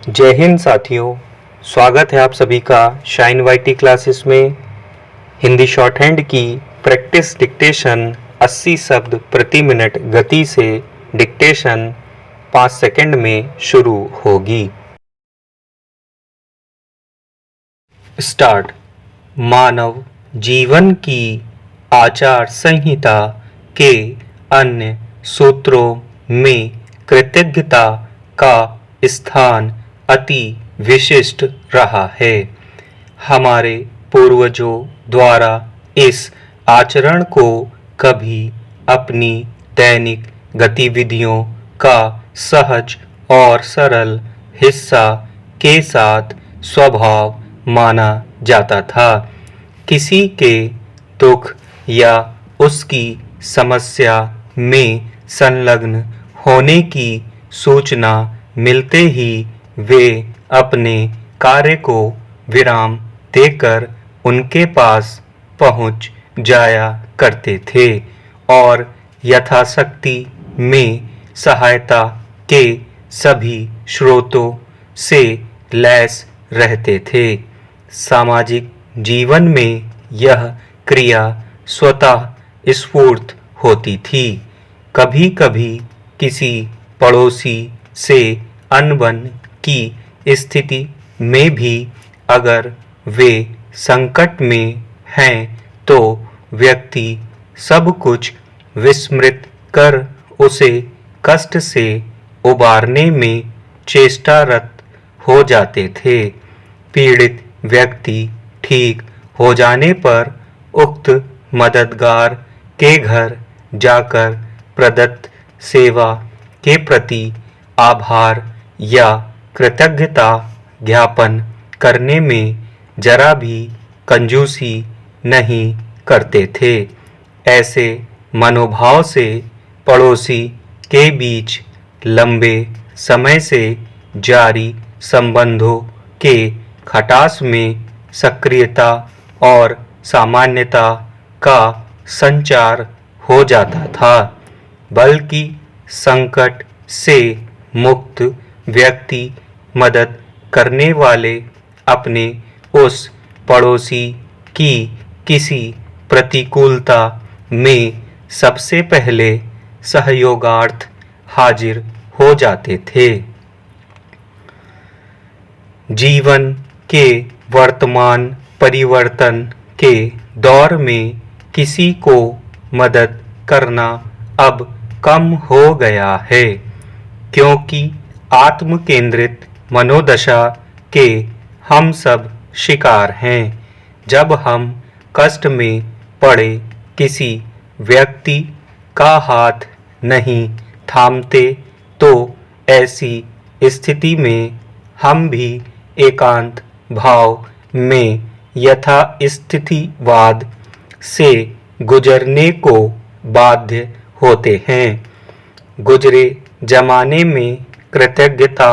जय हिंद साथियों, स्वागत है आप सभी का शाइन वाईटी क्लासेस में। हिंदी शॉर्ट हैंड की प्रैक्टिस डिक्टेशन 80 शब्द प्रति मिनट गति से डिक्टेशन 5 सेकंड में शुरू होगी। स्टार्ट। मानव जीवन की आचार संहिता के अन्य सूत्रों में कृतज्ञता का स्थान अति विशिष्ट रहा है। हमारे पूर्वजों द्वारा इस आचरण को कभी अपनी दैनिक गतिविधियों का सहज और सरल हिस्सा के साथ स्वभाव माना जाता था। किसी के दुख या उसकी समस्या में संलग्न होने की सूचना मिलते ही वे अपने कार्य को विराम देकर उनके पास पहुंच जाया करते थे और यथाशक्ति में सहायता के सभी स्रोतों से लैस रहते थे। सामाजिक जीवन में यह क्रिया स्वतः स्फूर्त होती थी। कभी कभी किसी पड़ोसी से अनबन की स्थिति में भी अगर वे संकट में हैं तो व्यक्ति सब कुछ विस्मृत कर उसे कष्ट से उबारने में चेष्टारत हो जाते थे। पीड़ित व्यक्ति ठीक हो जाने पर उक्त मददगार के घर जाकर प्रदत्त सेवा के प्रति आभार या कृतज्ञता ज्ञापन करने में जरा भी कंजूसी नहीं करते थे। ऐसे मनोभाव से पड़ोसी के बीच लंबे समय से जारी संबंधों के खटास में सक्रियता और सामान्यता का संचार हो जाता था, बल्कि संकट से मुक्त व्यक्ति मदद करने वाले अपने उस पड़ोसी की किसी प्रतिकूलता में सबसे पहले सहयोगार्थ हाजिर हो जाते थे। जीवन के वर्तमान परिवर्तन के दौर में किसी को मदद करना अब कम हो गया है, क्योंकि आत्म केंद्रित मनोदशा के हम सब शिकार हैं। जब हम कष्ट में पड़े किसी व्यक्ति का हाथ नहीं थामते तो ऐसी स्थिति में हम भी एकांत भाव में यथास्थितिवाद से गुजरने को बाध्य होते हैं। गुजरे जमाने में कृतज्ञता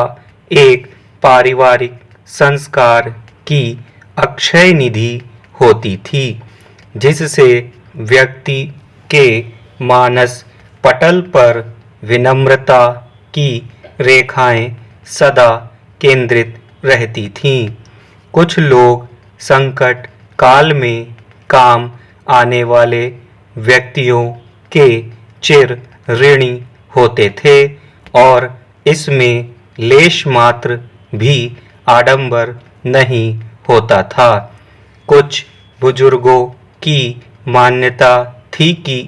एक पारिवारिक संस्कार की अक्षय निधि होती थी, जिससे व्यक्ति के मानस पटल पर विनम्रता की रेखाएं सदा केंद्रित रहती थीं। कुछ लोग संकट काल में काम आने वाले व्यक्तियों के चिर ऋणी होते थे और इसमें लेश मात्र भी आडंबर नहीं होता था। कुछ बुजुर्गों की मान्यता थी कि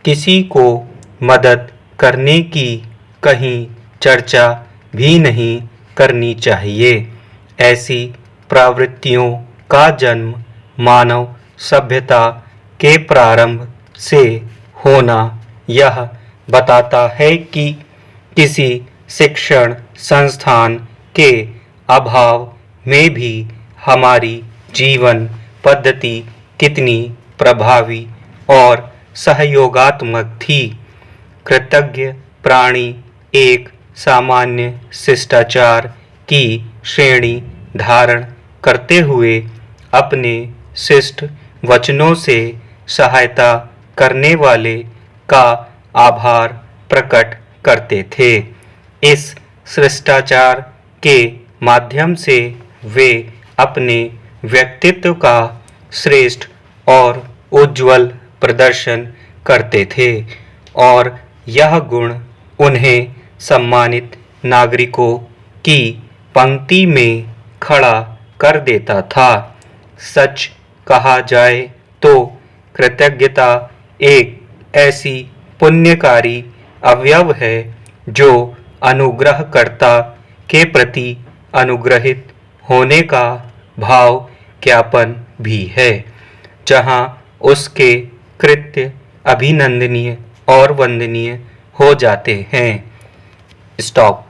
किसी को मदद करने की कहीं चर्चा भी नहीं करनी चाहिए। ऐसी प्रवृत्तियों का जन्म मानव सभ्यता के प्रारंभ से होना यह बताता है कि किसी शिक्षण संस्थान के अभाव में भी हमारी जीवन पद्धति कितनी प्रभावी और सहयोगात्मक थी। कृतज्ञ प्राणी एक सामान्य शिष्टाचार की श्रेणी धारण करते हुए अपने शिष्ट वचनों से सहायता करने वाले का आभार प्रकट करते थे। इस शिष्टाचार के माध्यम से वे अपने व्यक्तित्व का श्रेष्ठ और उज्ज्वल प्रदर्शन करते थे और यह गुण उन्हें सम्मानित नागरिकों की पंक्ति में खड़ा कर देता था। सच कहा जाए तो कृतज्ञता एक ऐसी पुण्यकारी अवयव है जो अनुग्रहकर्ता के प्रति अनुग्रहित होने का भाव ज्ञापन भी है, जहाँ उसके कृत्य अभिनंदनीय और वंदनीय हो जाते हैं। स्टॉप।